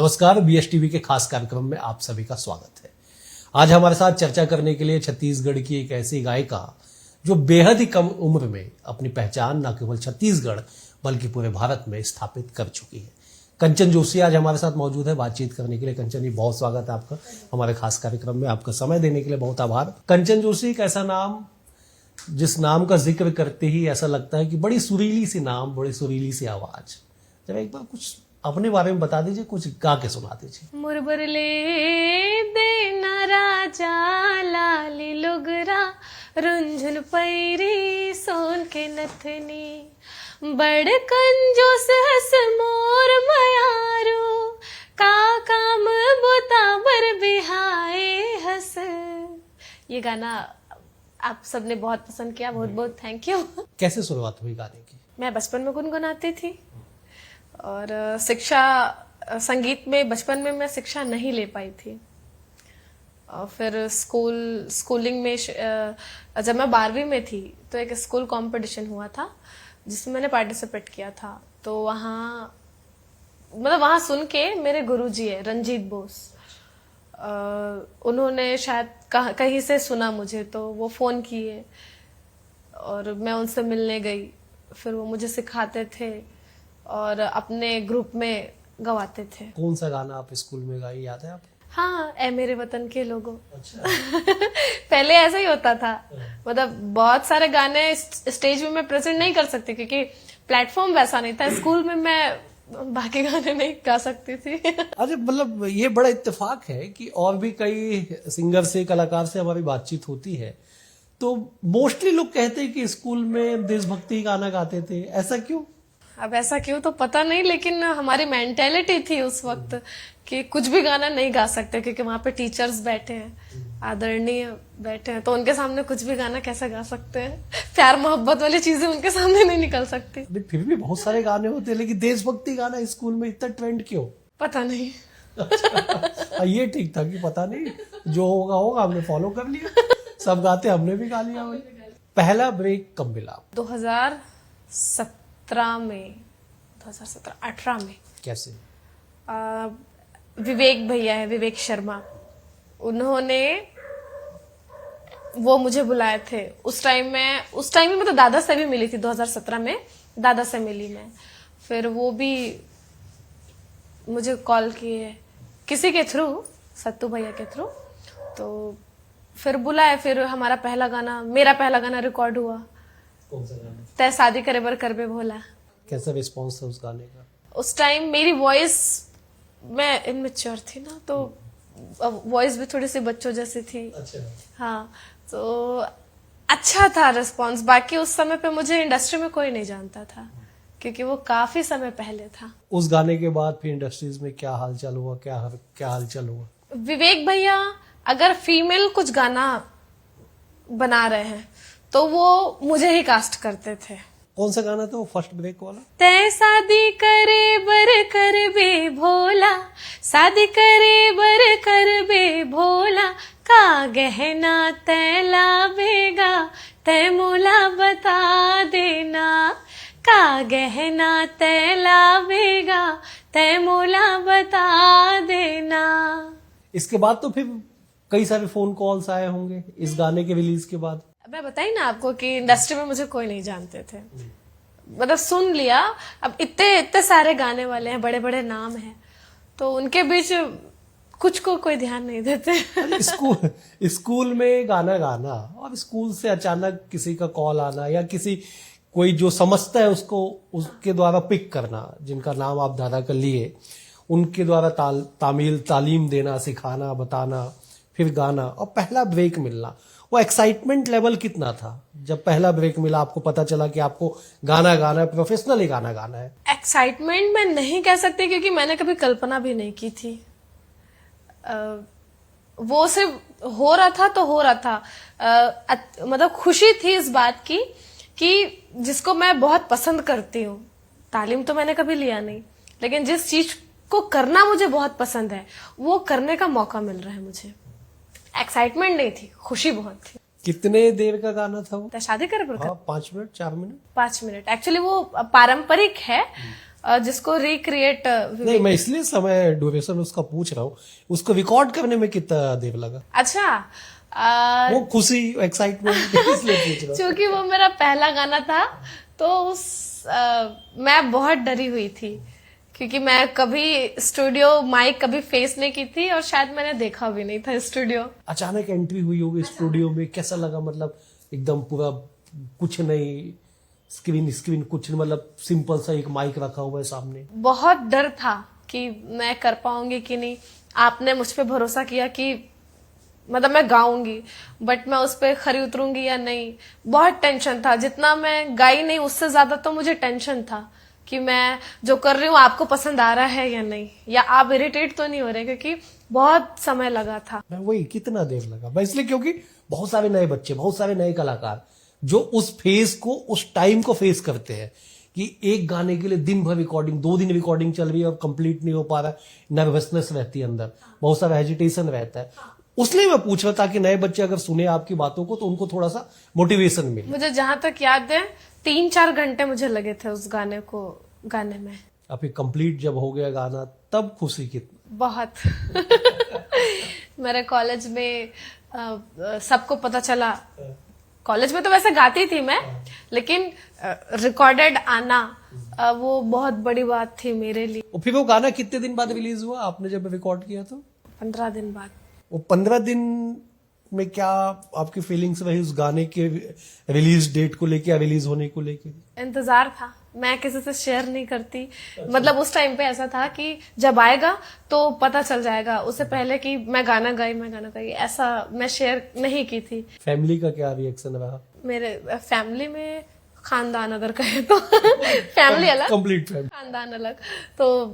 नमस्कार, BSTV के खास कार्यक्रम में आप सभी का स्वागत है। आज हमारे साथ चर्चा करने के लिए छत्तीसगढ़ की एक ऐसी गायिका जो बेहद ही कम उम्र में अपनी पहचान न केवल छत्तीसगढ़ बल्कि पूरे भारत में स्थापित कर चुकी है। कंचन जोशी आज हमारे साथ मौजूद है बातचीत करने के लिए। कंचन जी, बहुत स्वागत है आपका हमारे खास कार्यक्रम में। आपका समय देने के लिए बहुत आभार। कंचन जोशी एक ऐसा नाम जिस नाम का जिक्र करते ही ऐसा लगता है कि बड़ी सुरीली सी नाम, बड़ी सुरीली सी आवाज। जरा एक बार कुछ अपने बारे में बता दीजिए, कुछ गा के सुना दीजिए। मुरबरले देना राजा लाली लुगरा रुंझुन पैरी सोन के नथनी बड़ कंजूस हस मोर मयारू का काम बुता बर बिहाए हस। ये गाना आप सबने बहुत पसंद किया, बहुत बहुत थैंक यू। कैसे शुरुआत हुई गाने की? मैं बचपन में गुनगुनाती थी और शिक्षा संगीत में बचपन में मैं शिक्षा नहीं ले पाई थी। और फिर स्कूलिंग में जब मैं 12वीं में थी तो एक स्कूल कंपटीशन हुआ था जिसमें मैंने पार्टिसिपेट किया था। तो वहाँ सुन के मेरे गुरुजी है रंजीत बोस, उन्होंने शायद कहीं से सुना मुझे, तो वो फोन किए और मैं उनसे मिलने गई। फिर वो मुझे सिखाते थे और अपने ग्रुप में गवाते थे। कौन सा गाना आप स्कूल में गाई, याद है आपको? हाँ, ए मेरे वतन के लोगों। अच्छा। पहले ऐसा ही होता था, मतलब बहुत सारे गाने स्टेज में मैं प्रेजेंट नहीं कर सकती क्योंकि प्लेटफॉर्म वैसा नहीं था। स्कूल में मैं बाकी गाने नहीं गा सकती थी। अरे मतलब ये बड़ा इत्तेफाक है कि और भी कई सिंगर से, कलाकार से हमारी बातचीत होती है तो मोस्टली लोग कहते हैं कि स्कूल में देशभक्ति गाना गाते थे। ऐसा क्यों? अब ऐसा क्यों तो पता नहीं, लेकिन हमारी मेंटेलिटी थी उस वक्त कि कुछ भी गाना नहीं गा सकते क्योंकि वहां पे टीचर्स बैठे हैं, आदरणीय बैठे हैं, तो उनके सामने कुछ भी गाना कैसे गा सकते हैं? प्यार मोहब्बत वाली चीजें उनके सामने नहीं निकल सकती। फिर भी बहुत सारे गाने होते हैं, लेकिन देशभक्ति गाना स्कूल में इतना ट्रेंड क्यों? पता नहीं। अच्छा, ये ठीक था कि पता नहीं, जो होगा होगा, हमने फॉलो कर लिया। सब गाते हमने भी गा लिया भाई। पहला ब्रेक कब मिला? 2017 में, 18 में। कैसे? विवेक भैया है, विवेक शर्मा, उन्होंने वो मुझे बुलाए थे। उस टाइम में मैं तो दादा से भी मिली थी। 2017 में दादा से मिली मैं। फिर वो भी मुझे कॉल किए किसी के थ्रू, सत्तू भैया के थ्रू, तो फिर बुलाए। फिर मेरा पहला गाना रिकॉर्ड हुआ। कौन सा गाना? तय शादी करे बर करबे भोला। कैसा रिस्पॉन्स था उस गाने का? उस टाइम मेरी वॉइस, मैं इनमेच्योर थी ना, तो वॉइस भी थोड़ी सी बच्चों जैसी थी। अच्छा। हाँ, तो अच्छा था रिस्पॉन्स। बाकी उस समय पे मुझे इंडस्ट्री में कोई नहीं जानता था क्योंकि वो काफी समय पहले था। उस गाने के बाद फिर इंडस्ट्रीज में क्या हालचाल हुआ, क्या हालचाल हुआ? विवेक भैया अगर फीमेल कुछ गाना बना रहे हैं तो वो मुझे ही कास्ट करते थे। कौन सा गाना था वो फर्स्ट ब्रेक वाला? तय शादी करे बर करबे भोला, शादी करे बर करबे भोला, का गहना तय लावेगा तय मोला बता देना, का गहना तय लावेगा तय मोला बता देना। इसके बाद तो फिर कई सारे फोन कॉल्स आए होंगे इस गाने के रिलीज के बाद। मैं बताई ना आपको कि इंडस्ट्री में मुझे कोई नहीं जानते थे, मतलब सुन लिया। अब इतने सारे गाने वाले हैं, बड़े बड़े नाम हैं, तो उनके बीच कुछ को कोई ध्यान नहीं देते। स्कूल में गाना गाना और स्कूल से अचानक किसी का कॉल आना या कोई जो समझता है उसको उसके द्वारा पिक करना, जिनका नाम आप दादा कर लिए, उनके द्वारा तालीम देना, सिखाना, बताना, फिर गाना और पहला ब्रेक मिलना, वो एक्साइटमेंट लेवल कितना था जब पहला ब्रेक मिला, आपको पता चला कि आपको गाना गाना है, प्रोफेशनली गाना गाना है? एक्साइटमेंट मैं नहीं कह सकती क्योंकि मैंने कभी कल्पना भी नहीं की थी। वो सिर्फ हो रहा था तो हो रहा था। मतलब खुशी थी इस बात की कि जिसको मैं बहुत पसंद करती हूँ, तालीम तो मैंने कभी लिया नहीं, लेकिन जिस चीज को करना मुझे बहुत पसंद है वो करने का मौका मिल रहा है मुझे। एक्साइटमेंट नहीं थी, खुशी बहुत थी। कितने देर का गाना था वो? शादी करे बर? 5 मिनट, 4 मिनट? 5 मिनट। एक्चुअली वो पारंपरिक है, जिसको रिक्रिएट नहीं, मैं इसलिए समय ड्यूरेशन उसका पूछ रहा हूँ, उसको रिकॉर्ड करने में कितना देर लगा? अच्छा वो खुशी, एक्साइटमेंट इसलिए पूछ रहा हूँ। क्योंकि वो मेरा पहला गाना था, तो मैं बहुत डरी हुई थी, क्योंकि मैं कभी स्टूडियो माइक कभी फेस नहीं की थी, और शायद मैंने देखा भी नहीं था स्टूडियो। अचानक एंट्री हुई होगी स्टूडियो में, कैसा लगा? मतलब एकदम पूरा कुछ नहीं, स्क्रीन कुछ नहीं, मतलब सिंपल सा एक माइक रखा हुआ है सामने। बहुत डर था कि मैं कर पाऊंगी कि नहीं। आपने मुझ पे भरोसा किया कि मतलब मैं गाऊंगी, बट मैं उस पर खरी उतरूंगी या नहीं। बहुत टेंशन था, जितना मैं गाई नहीं उससे ज्यादा तो मुझे टेंशन था कि मैं जो कर रही हूँ आपको पसंद आ रहा है या नहीं, या आप इरिटेट तो नहीं हो रहे, क्योंकि बहुत समय लगा था। मैं वही, कितना देर लगा? मैं इसलिए क्योंकि बहुत सारे नए बच्चे, बहुत सारे नए कलाकार जो उस फेज को, उस टाइम को फेस करते हैं कि एक गाने के लिए दिन भर रिकॉर्डिंग, 2 दिन रिकॉर्डिंग चल रही है और कंप्लीट नहीं हो पा रहा है, नर्वसनेस रहती है अंदर, बहुत सारा हेजिटेशन रहता है। उसलिए मैं पूछ रहा था कि नए बच्चे अगर सुने आपकी बातों को तो उनको थोड़ा सा मोटिवेशन मिले। मुझे जहां तक याद है 3-4 घंटे मुझे लगे थे उस गाने को गाने में। अभी कंप्लीट जब हो गया गाना, तब खुशी कितनी? बहुत मेरे कॉलेज में सबको पता चला। कॉलेज में तो वैसे गाती थी मैं, लेकिन रिकॉर्डेड आना वो बहुत बड़ी बात थी मेरे लिए। और फिर वो गाना कितने दिन बाद रिलीज हुआ आपने जब रिकॉर्ड किया? तो 15 दिन बाद। वो 15 दिन में क्या आपकी फीलिंग्स रही उस गाने के रिलीज डेट को लेके या रिलीज होने को लेके? इंतजार था, मैं किसी से शेयर नहीं करती। मतलब उस टाइम पे ऐसा था कि जब आएगा तो पता चल जाएगा, उससे पहले कि मैं गाना गाई, ऐसा मैं शेयर नहीं की थी। फैमिली का क्या रिएक्शन रहा? मेरे फैमिली में, खानदान अगर कहे तो फैमिली अलग, कंप्लीट फैमिली, खानदान अलग, तो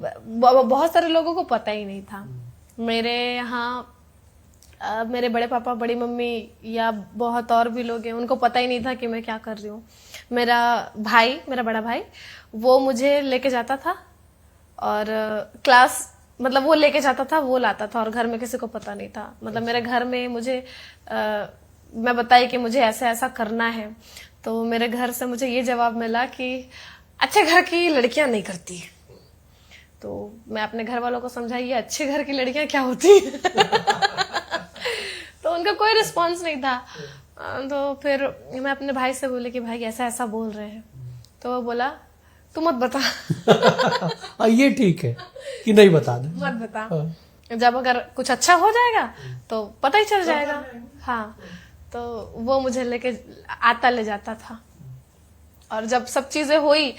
बहुत सारे लोगों को पता ही नहीं था। मेरे यहाँ मेरे बड़े पापा, बड़ी मम्मी या बहुत और भी लोग हैं, उनको पता ही नहीं था कि मैं क्या कर रही हूँ। मेरा बड़ा भाई, वो मुझे लेके जाता था, और क्लास मतलब वो लेके जाता था, वो लाता था, और घर में किसी को पता नहीं था। मतलब मेरे घर में मुझे मैं बताई कि मुझे ऐसा ऐसा करना है, तो मेरे घर से मुझे ये जवाब मिला कि अच्छे घर की लड़कियां नहीं करती है। तो मैं अपने घर वालों को समझाई ये अच्छे घर की लड़कियां क्या होती तो उनका कोई रिस्पांस नहीं था। तो फिर मैं अपने भाई से बोली कि भाई ऐसा ऐसा बोल रहे हैं, तो वो बोला तू मत बता। ये ठीक है कि नहीं बता दे, मत बता, जब अगर कुछ अच्छा हो जाएगा तो पता ही चल जाएगा। हाँ, तो वो मुझे लेके ले जाता था, और जब सब चीजें हुई,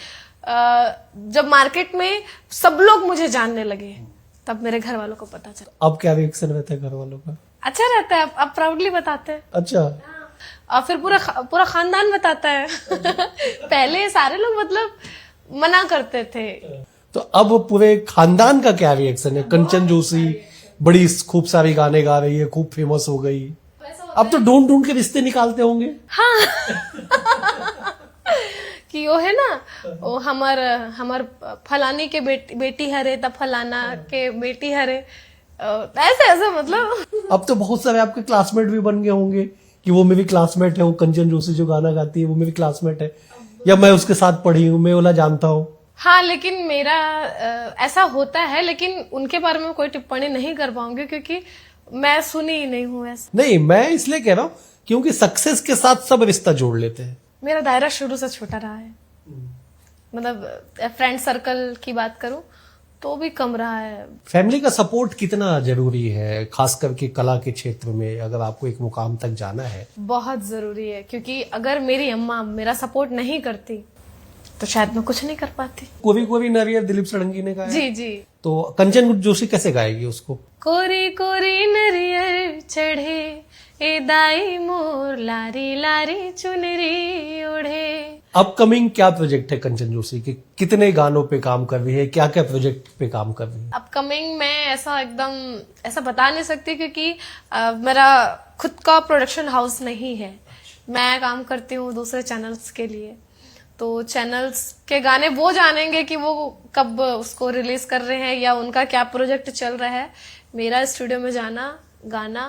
जब मार्केट में सब लोग मुझे जानने लगे, तब मेरे घर वालों को पता चला। अब क्या रिएक्शन रहता है घर वालों का? अच्छा रहता है, अब प्राउडली बताते हैं। अच्छा, और फिर पूरा खानदान बताता है। पहले सारे लोग मतलब मना करते थे। तो अब पूरे खानदान का क्या रिएक्शन है? कंचन जोशी बड़ी खूब सारी गाने गा रही है, खूब फेमस हो गई, अब तो ढूंढ ढूंढ के रिश्ते निकालते होंगे। हाँ कि वो है ना, वो हमार फलानी के बेटी हरे, तब फलाना के बेटी हरे, ऐसे मतलब। अब तो बहुत सारे आपके क्लासमेट भी बन गए होंगे कि वो मेरी क्लासमेट है, वो कंचन जोशी जो गाना गाती है वो मेरी क्लासमेट है, या मैं उसके साथ पढ़ी हूँ, मैं ओला जानता हूँ। हाँ, लेकिन मेरा ऐसा होता है, लेकिन उनके बारे में कोई टिप्पणी नहीं कर पाऊंगी, क्योंकि मैं सुनी ही नहीं हूँ ऐसा। नहीं, मैं इसलिए कह रहा हूँ क्योंकि सक्सेस के साथ सब रिश्ता जोड़ लेते हैं। मेरा दायरा शुरू से छोटा रहा है, मतलब फ्रेंड सर्कल की बात करूं तो भी कम रहा है। फैमिली का सपोर्ट कितना जरूरी है, खास करके कला के क्षेत्र में, अगर आपको एक मुकाम तक जाना है? बहुत जरूरी है, क्योंकि अगर मेरी अम्मा मेरा सपोर्ट नहीं करती तो शायद मैं कुछ नहीं कर पाती। कोरी कोरी नरियर दिलीप सड़ंगी ने गाया। जी जी। तो कंचन जोशी कैसे गाएगी उसको? कोरी कोरी नरियर चढ़े, ए दाई मोर लारी लारी चुनरी ओढ़े। अपकमिंग क्या प्रोजेक्ट है कंचन जोशी के? कितने गानों पे काम कर रही है, क्या क्या प्रोजेक्ट पे काम कर रही है? अपकमिंग मैं ऐसा बता नहीं सकती, क्योंकि मेरा खुद का प्रोडक्शन हाउस नहीं है। मैं काम करती हूँ दूसरे चैनल्स के लिए, तो चैनल्स के गाने वो जानेंगे कि वो कब उसको रिलीज कर रहे हैं या उनका क्या प्रोजेक्ट चल रहा है। मेरा स्टूडियो में जाना, गाना,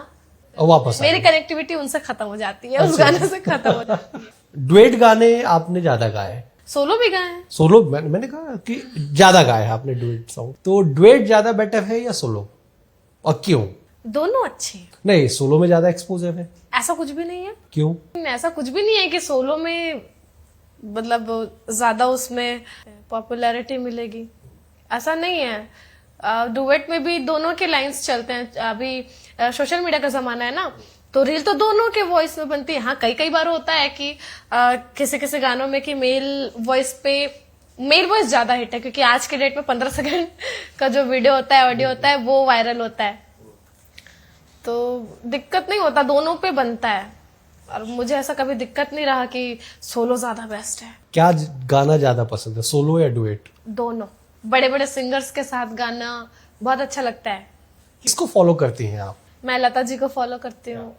और वापस मेरी कनेक्टिविटी उनसे खत्म हो जाती है, उस गाने से खत्म हो जाती है। डुएट गाने आपने ज्यादा गाए, सोलो भी गाए हैं। सोलो मैंने कहा कि ज्यादा गाया है आपने डुएट सॉन्ग, तो डुएट ज्यादा बेटर है या सोलो, और क्यों? दोनों अच्छे हैं। नहीं, सोलो में ज्यादा एक्सपोजर है। ऐसा कुछ भी नहीं है। क्यों? ऐसा कुछ भी नहीं है कि सोलो में मतलब ज्यादा उसमें पॉपुलैरिटी मिलेगी, ऐसा नहीं है। डुएट में भी दोनों के लाइंस चलते हैं। अभी सोशल मीडिया का जमाना है ना, तो रील तो दोनों के वॉइस में बनती है। हाँ, कई बार होता है कि किसी किसी गानों में कि मेल वॉइस ज्यादा हिट है, क्योंकि आज के डेट में 15 सेकंड का जो वीडियो होता है, ऑडियो होता है, वो वायरल होता है, तो दिक्कत नहीं होता, दोनों पे बनता है। और मुझे ऐसा कभी दिक्कत नहीं रहा कि सोलो ज्यादा बेस्ट है। क्या गाना ज्यादा पसंद है, सोलो या डुएट? दोनों। बड़े बड़े सिंगर्स के साथ गाना बहुत अच्छा लगता है। किसको फॉलो करती हैं आप? मैं लता जी को फॉलो करती हूँ,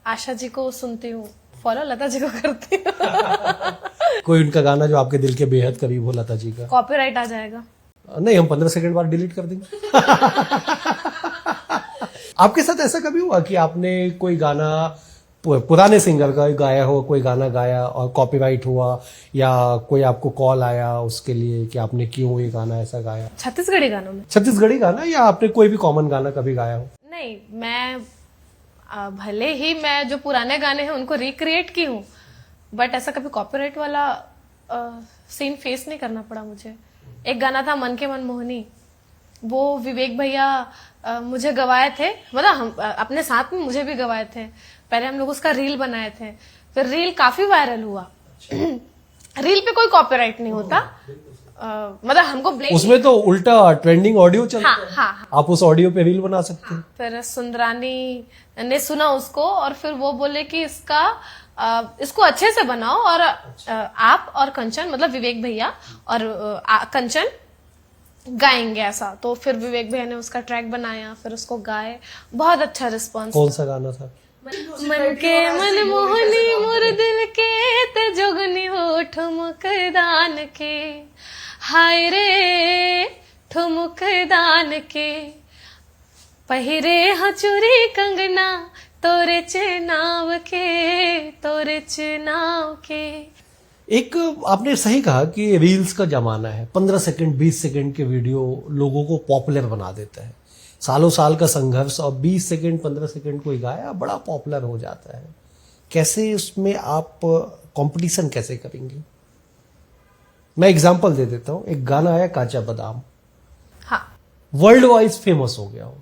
आशा जी को सुनती हूँ, फॉलो लता जी को करती हूँ। कोई उनका गाना जो आपके दिल के बेहद करीब हो लता जी का? कॉपीराइट आ जाएगा। नहीं, हम 15 सेकंड बाद डिलीट कर देंगे। आपके साथ ऐसा कभी हुआ कि आपने कोई गाना पुराने सिंगर का गाया हो, कोई गाना गाया और कॉपीराइट हुआ, या कोई आपको कॉल आया उसके लिए कि आपने क्यों ये गाना ऐसा गाया? छत्तीसगढ़ी गानों में? छत्तीसगढ़ी गाना, या आपने कोई भी कॉमन गाना कभी गाया हो? नहीं, मैं भले ही मैं जो पुराने गाने हैं उनको रिक्रिएट की हूँ, बट ऐसा कभी कॉपीराइट वाला सीन फेस नहीं करना पड़ा मुझे। एक गाना था मन के मनमोहनी, वो विवेक भैया मुझे गवाए थे, मतलब हम अपने साथ में मुझे भी गवाए थे। पहले हम लोग उसका रील बनाए थे, फिर रील काफी वायरल हुआ। रील पे कोई कॉपीराइट नहीं होता, मतलब हमको ब्लेम, उसमें तो उल्टा ट्रेंडिंग ऑडियो चलता है। हाँ। आप उस ऑडियो पे रील बना सकते हैं। फिर सुंदरानी ने सुना उसको और फिर वो बोले कि इसको अच्छे से बनाओ, और आप और कंचन, मतलब विवेक भैया और कंचन गाएंगे ऐसा। तो फिर विवेक भैया ने उसका ट्रैक बनाया, फिर उसको गाए, बहुत अच्छा रिस्पॉन्स। कौन सा गाना था? मन के मनमोहनी मोर दिल के ते जोगनी हो ठुमक दान के, हाय रे ठुमक दान के, पहिरे हचुरी कंगना तोरे चनाव के। एक आपने सही कहा कि रील्स का जमाना है। 15 सेकंड 20 सेकंड के वीडियो लोगों को पॉपुलर बना देता है। सालों साल का संघर्ष, और 20 सेकंड 15 सेकंड कोई गाया बड़ा पॉपुलर हो जाता है। कैसे उसमें आप कंपटीशन कैसे करेंगे? मैं एग्जांपल दे देता हूं। एक गाना आया काचा बादाम, हाँ, वर्ल्ड वाइज फेमस हो गया हो।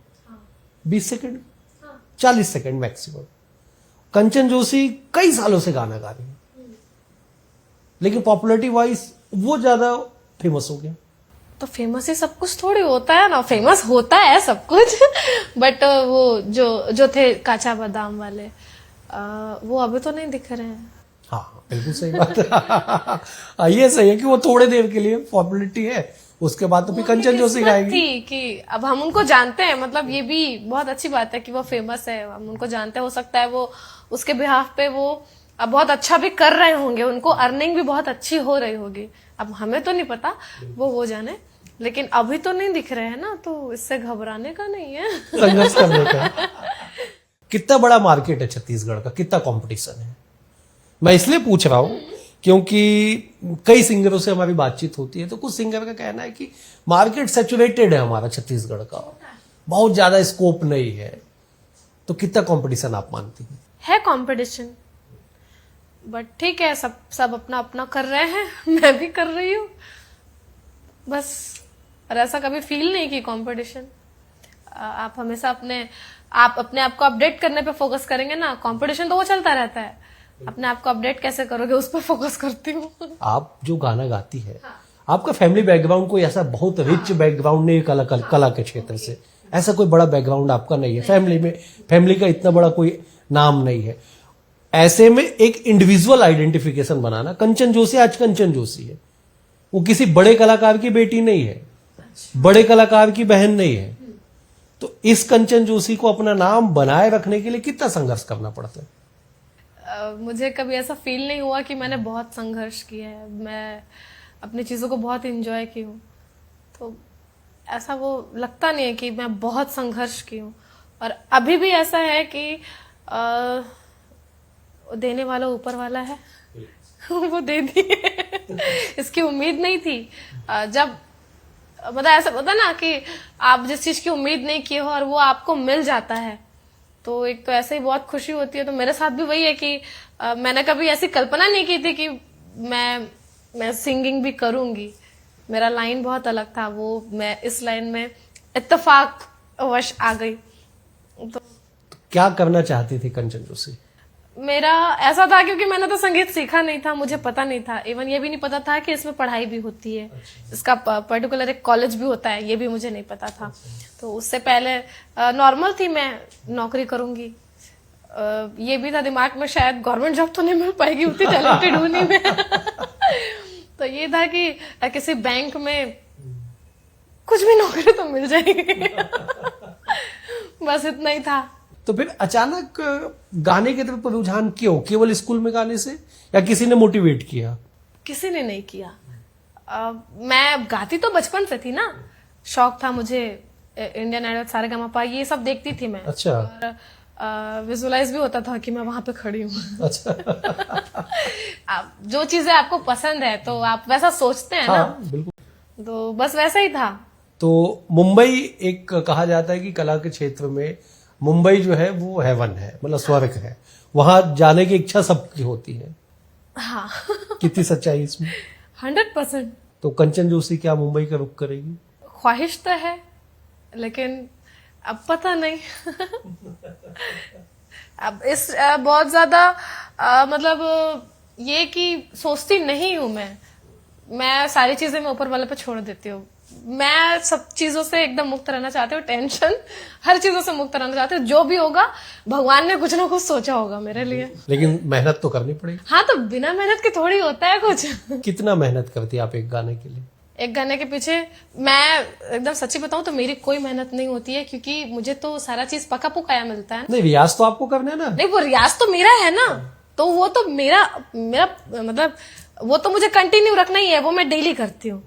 20 सेकंड 40 सेकंड मैक्सिमम। कंचन जोशी कई सालों से गाना गा रही है, लेकिन पॉपुलैरिटी वाइज वो ज्यादा फेमस हो गया। तो फेमस ही सब कुछ थोड़ी होता है ना, फेमस होता है सब कुछ, बट वो जो थे काचा बादाम वाले, वो अभी तो नहीं दिख रहे हैं। हाँ, बिल्कुल सही बात। ये सही है कि वो थोड़े देर के लिए पॉपुलैरिटी है, उसके बाद तो फिर कंचन जोशी गाएगी। थी कि अब हम उनको जानते हैं, मतलब ये भी बहुत अच्छी बात है कि वो फेमस है, हम उनको जानते हैं। हो सकता है वो उसके बिहाफ पे वो अब बहुत अच्छा भी कर रहे होंगे, उनको अर्निंग भी बहुत अच्छी हो रही होगी। अब हमें तो नहीं पता, वो जाने, लेकिन अभी तो नहीं दिख रहे हैं ना, तो इससे घबराने का नहीं है, संघर्ष करने का। कितना बड़ा मार्केट है छत्तीसगढ़ का, कितना कंपटीशन है? मैं इसलिए पूछ रहा हूं क्योंकि कई सिंगरों से हमारी बातचीत होती है, तो कुछ सिंगर का कहना है कि मार्केट सैचुरेटेड है हमारा छत्तीसगढ़ का, बहुत ज्यादा स्कोप नहीं है। तो कितना कंपटीशन आप मानती हैं? है कंपटीशन, बट ठीक है, सब अपना अपना कर रहे हैं, मैं भी कर रही हूँ बस। और ऐसा कभी फील नहीं कि कंपटीशन, आप हमेशा अपने आप को अपडेट करने पे फोकस करेंगे ना। कंपटीशन तो वो चलता रहता है, अपने आप को अपडेट कैसे करोगे उस पर फोकस करती हूँ। आप जो गाना गाती है, आपका फैमिली बैकग्राउंड कोई ऐसा बहुत रिच बैकग्राउंड नहीं है कला के क्षेत्र से? ऐसा कोई बड़ा बैकग्राउंड आपका नहीं है फैमिली का इतना बड़ा कोई नाम नहीं है। ऐसे में एक इंडिविजुअल आइडेंटिफिकेशन बनाना, कंचन जोशी आज कंचन जोशी है, वो किसी बड़े कलाकार की बेटी नहीं है, बड़े कलाकार की बहन नहीं है। तो इस कंचन जोशी को अपना नाम बनाए रखने के लिए कितना संघर्ष करना पड़ता है? मुझे कभी ऐसा फील नहीं हुआ कि मैंने बहुत संघर्ष किया है। मैं अपनी चीजों को बहुत एंजॉय की हूँ, तो ऐसा वो लगता नहीं है कि मैं बहुत संघर्ष की हूँ। और अभी भी ऐसा है कि देने वाला ऊपर वाला है, वो दे दी। इसकी उम्मीद नहीं थी। जब मतलब ऐसा होता ना कि आप जिस चीज की उम्मीद नहीं की हो और वो आपको मिल जाता है, तो एक तो ऐसे ही बहुत खुशी होती है। तो मेरे साथ भी वही है कि मैंने कभी ऐसी कल्पना नहीं की थी कि मैं सिंगिंग भी करूंगी। मेरा लाइन बहुत अलग था, वो मैं इस लाइन में इत्तेफाक वश आ गई। तो क्या करना चाहती थी कंचन जोशी? मेरा ऐसा था, क्योंकि मैंने तो संगीत सीखा नहीं था, मुझे पता नहीं था, इवन ये भी नहीं पता था कि इसमें पढ़ाई भी होती है। इसका पर्टिकुलर एक कॉलेज भी होता है, ये भी मुझे नहीं पता था। तो उससे पहले नॉर्मल थी, मैं नौकरी करूंगी। ये भी था दिमाग में, शायद गवर्नमेंट जॉब तो नहीं मिल पाएगी, उतनी टैलेंटेड हूं नहीं मैं। तो ये था कि किसी बैंक में कुछ भी नौकरी तो मिल जाएगी। बस इतना ही था। तो फिर अचानक गाने की तरफ रुझान क्यों? केवल स्कूल में गाने से, या किसी ने मोटिवेट किया? किसी ने नहीं किया। मैं गाती तो बचपन से थी ना, शौक था मुझे। इंडियन आइडल, सारेगामापा, ये सब देखती थी मैं। अच्छा। और विजुअलाइज भी होता था कि मैं वहां पे खड़ी हूँ। अच्छा। जो चीजें आपको पसंद है तो आप वैसा सोचते हैं ना। हाँ, बिल्कुल। तो बस वैसा ही था। तो मुंबई, एक कहा जाता है कि कला के क्षेत्र में मुंबई जो है वो हेवन है, मतलब स्वर्ग है। वहां जाने की इच्छा सबकी होती है। हाँ। कितनी सच्चाई इसमें? 100%। तो कंचन जोशी क्या मुंबई का रुख करेगी? ख्वाहिश तो है, लेकिन अब पता नहीं। अब इस बहुत ज्यादा मतलब ये कि सोचती नहीं हूं मैं सारी चीजें मैं ऊपर वाले पे छोड़ देती हूँ। मैं सब चीजों से एकदम मुक्त रहना चाहती हूँ, टेंशन हर चीजों से मुक्त रहना चाहती हूँ। जो भी होगा भगवान ने कुछ ना कुछ सोचा होगा मेरे लिए। लेकिन मेहनत तो करनी पड़ेगी। हाँ, तो बिना मेहनत के थोड़ी होता है कुछ। कितना मेहनत करती है आप एक गाने के लिए? एक गाने के पीछे मैं एकदम सच्ची बताऊं तो मेरी कोई मेहनत नहीं होती है, क्योंकि मुझे तो सारा चीज पका पुकाया मिलता है। नहीं, रियाज तो आपको करना है ना। नहीं, वो रियाज तो मेरा है ना, तो वो तो मेरा मतलब वो तो मुझे कंटिन्यू रखना ही है, वो मैं डेली करती हूँ।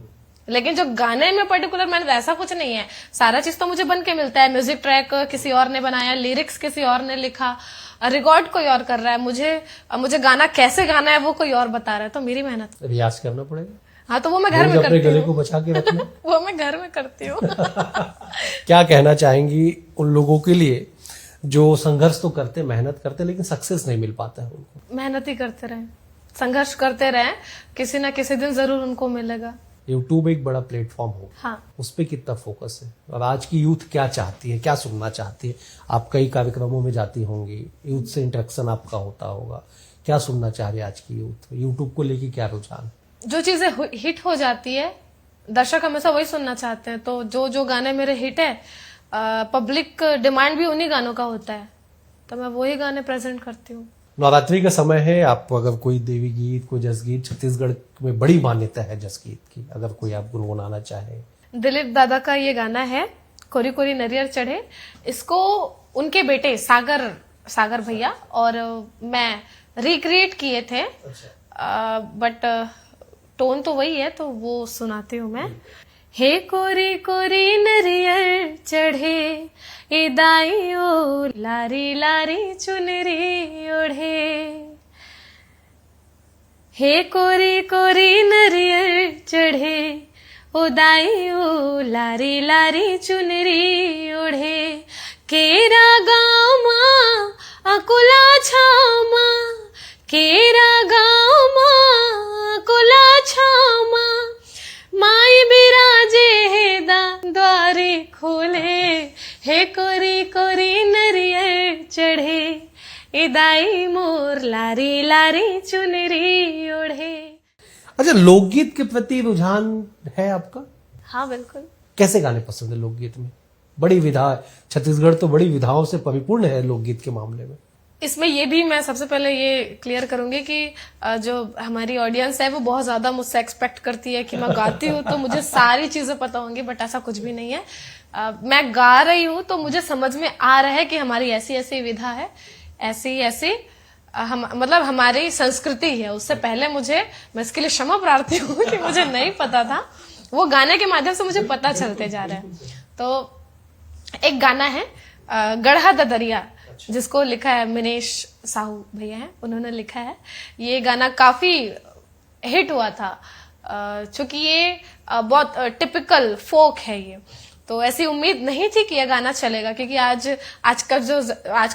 लेकिन जो गाने में पर्टिकुलर मैंने ऐसा कुछ नहीं है, सारा चीज तो मुझे बन के मिलता है। म्यूजिक ट्रैक किसी और ने बनाया, लिरिक्स किसी और ने लिखा, रिकॉर्ड कोई और कर रहा है, मुझे गाना कैसे गाना है वो कोई और बता रहा है। तो मेरी मेहनत। रियाज करना पड़ेगा। हाँ, तो वो मैं घर में अपने करती गले हूँ। को बचा के रखना। वो मैं घर में करती हूँ। क्या कहना चाहेंगी उन लोगों के लिए जो संघर्ष तो करते, मेहनत करते, लेकिन सक्सेस नहीं मिल पाता है उनको? मेहनत ही करते रहे, संघर्ष करते रहे, किसी ना किसी दिन जरूर उनको मिलेगा। यूट्यूब एक बड़ा प्लेटफॉर्म हो, हाँ। उस पर कितना फोकस है? और आज की यूथ क्या चाहती है, क्या सुनना चाहती है? आप कई कार्यक्रमों में जाती होंगी, यूथ से इंटरेक्शन आपका होता होगा, क्या सुनना चाह रही है आज की यूथ? यूट्यूब को लेके क्या रुझान? जो चीजें हिट हो जाती है, दर्शक हमेशा वही सुनना चाहते हैं। तो जो गाने मेरे हिट है, पब्लिक डिमांड भी उन्हीं गानों का होता है, तो मैं वही गाने प्रेजेंट करती हूँ। नवरात्रि का समय है, आप अगर कोई देवी गीत, कोई जस गीत, छत्तीसगढ़ में बड़ी मान्यता है जस गीत की, अगर कोई आप गुनगुनाना चाहे। दिलीप दादा का ये गाना है, कोरी कोरी नरियर चढ़े। इसको उनके बेटे सागर भैया और मैं रिक्रिएट किए थे। बट टोन तो वही है, तो वो सुनाती हूँ मैं। हे कोरी कोरी नरियर चढ़े, ए दाइयो लारी लारी चुनरी ओढ़े। हे कोरी कोरी नरियर चढ़े, ओ दाइयो लारी लारी चुनरी ओढ़े। केरा गामा अकुला छामा, केरा गामा अकुला छामा, माई बिराजे हे द्वारे खोले। हे कोरी कोरी नरियर चढ़े, ए दाई मोर लारी लारी चुनरी ओढ़े। अच्छा, लोकगीत के प्रति रुझान है आपका? हाँ, बिल्कुल। कैसे गाने पसंद है लोकगीत में? बड़ी विधा, छत्तीसगढ़ तो बड़ी विधाओं से परिपूर्ण है लोकगीत के मामले में। इसमें ये भी मैं सबसे पहले ये क्लियर करूंगी कि जो हमारी ऑडियंस है वो बहुत ज्यादा मुझसे एक्सपेक्ट करती है कि मैं गाती हूँ तो मुझे सारी चीजें पता होंगी, बट ऐसा कुछ भी नहीं है। मैं गा रही हूँ तो मुझे समझ में आ रहा है कि हमारी ऐसी ऐसी विधा है, ऐसी ऐसी मतलब हमारी संस्कृति है। उससे पहले मैं इसके लिए क्षमा प्रार्थी हूँ कि मुझे नहीं पता था, वो गाने के माध्यम से मुझे पता चलते जा रहा है। तो एक गाना है गढ़ा ददरिया, जिसको लिखा है मिनेश साहू भैया हैं, उन्होंने लिखा है। ये गाना काफी हिट हुआ था, चूंकि ये बहुत टिपिकल फोक है ये, तो ऐसी उम्मीद नहीं थी कि ये गाना चलेगा, क्योंकि आज का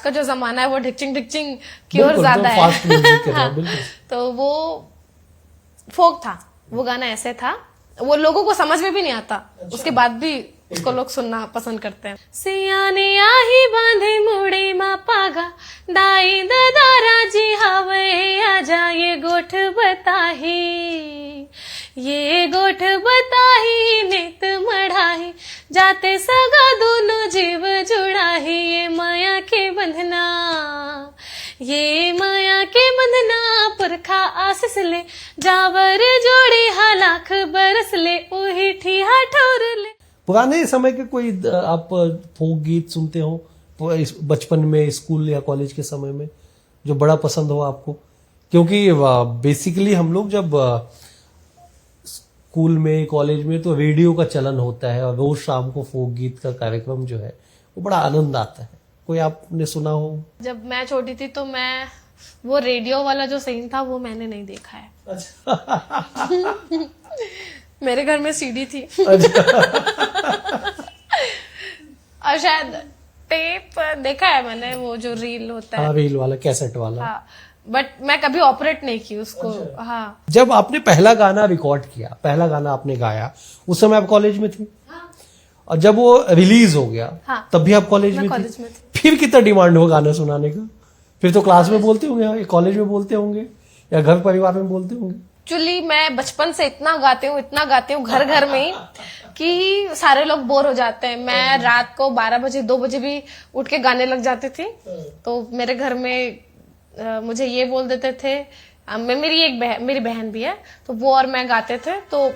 जो जमाना है वो ढिकचिंग ढिकचिंग की ओर ज्यादा है। फास्ट म्यूजिक कर रहा है, बिल्कुल। तो वो फोक था, वो गाना ऐसे था, वो लोगों को समझ में भी नहीं आता, उसके बाद भी उसको लोग सुनना पसंद करते हैं। सियाने आही बांधे मुड़ी मा पागा, दाई दादा जी हवे आजा, ये गोठ बताही, ये गोठ बताही, नेत मढ़ाही, जाते सगा दोनों जीव जुड़ाही, ये माया के बंधना, ये माया के बंधना, पुरखा आशीष ले, जावर जोड़ी हालाख बरस ले, उही ठीहा ठोर ले। पुराने समय के कोई आप फोक गीत सुनते हो बचपन में, स्कूल या कॉलेज के समय में, जो बड़ा पसंद हो आपको? क्योंकि बेसिकली हम लोग जब स्कूल में, कॉलेज में, तो रेडियो का चलन होता है और रोज शाम को फोक गीत का कार्यक्रम जो है वो बड़ा आनंद आता है। कोई आपने सुना हो? जब मैं छोटी थी तो मैं वो रेडियो वाला जो सीन था वो मैंने नहीं देखा है। अच्छा। मेरे घर में सीडी थी। अच्छा। और शायद टेप देखा है मैंने, वो जो रील होता है। हाँ, रील वाला, कैसेट वाला। हाँ, बट मैं कभी ऑपरेट नहीं की उसको। अच्छा। हाँ। जब आपने पहला गाना रिकॉर्ड किया, पहला गाना आपने गाया, उस समय आप कॉलेज में थी? हाँ। और जब वो रिलीज हो गया, हाँ। तब भी आप कॉलेज में कॉलेज में थी? फिर कितना डिमांड हो गाना सुनाने का? फिर तो क्लास में बोलते होंगे, कॉलेज में बोलते होंगे, या घर परिवार में बोलते होंगे? एक्चुअली मैं बचपन से इतना गाती हूँ घर घर में ही, कि सारे लोग बोर हो जाते हैं। मैं रात को 12 बजे 2 बजे भी उठ के गाने लग जाती थी। तो मेरे घर में मुझे ये बोल देते थे, मेरी बहन भी है, तो वो और मैं गाते थे। तो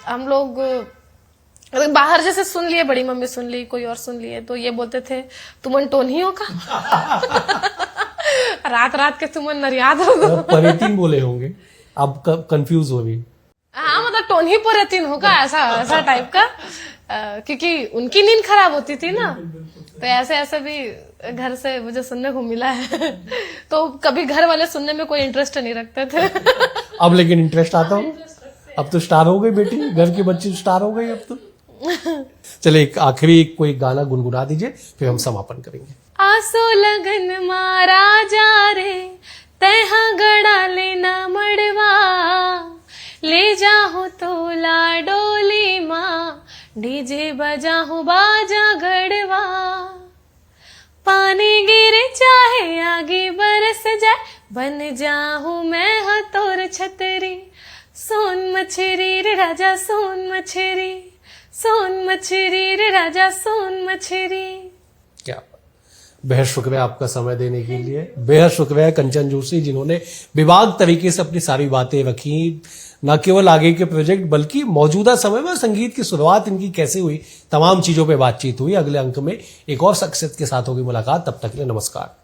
हम लोग बाहर जैसे सुन लिए, बड़ी मम्मी सुन ली, कोई और सुन लिए, तो ये बोलते थे तुमन टोनी हो का? रात रात के तुमन नरियाद हो। परेतीन बोले होंगे, आप कंफ्यूज हो रही? हाँ, मतलब टोनी परेतीन होगा, ऐसा टाइप का, क्योंकि उनकी नींद खराब होती थी ना, तो ऐसे भी घर से मुझे सुनने को मिला है। तो कभी घर वाले सुनने में कोई इंटरेस्ट नहीं रखते थे। अब लेकिन इंटरेस्ट आता हो? अब तो स्टार हो गई बेटी, घर के बच्चे स्टार हो गई अब तो। चले एक आखिरी कोई गाना गुनगुना दीजिए, फिर हम समापन करेंगे। आसो लगन मारा जा रे, तैहा गड़ा लेना मड़वा, ले जाहू तोला डोली माँ, डीजे बजाहू बाजा गड़वा, पानी गिरे चाहे आगे बरस जाए, बन जाहू मैं हथौर छतरी, सोन मछरी रे राजा सोन मछरी, सोन मछरी रे राजा सोन मछरी। क्या बेहद शुक्रिया आपका समय देने के लिए। बेहद शुक्रिया कंचन जोशी, जिन्होंने विभाग तरीके से अपनी सारी बातें रखी, न केवल आगे के प्रोजेक्ट बल्कि मौजूदा समय में संगीत की शुरुआत इनकी कैसे हुई, तमाम चीजों पे बातचीत हुई। अगले अंक में एक और शख्सियत के साथ होगी मुलाकात, तब तक के लिए नमस्कार।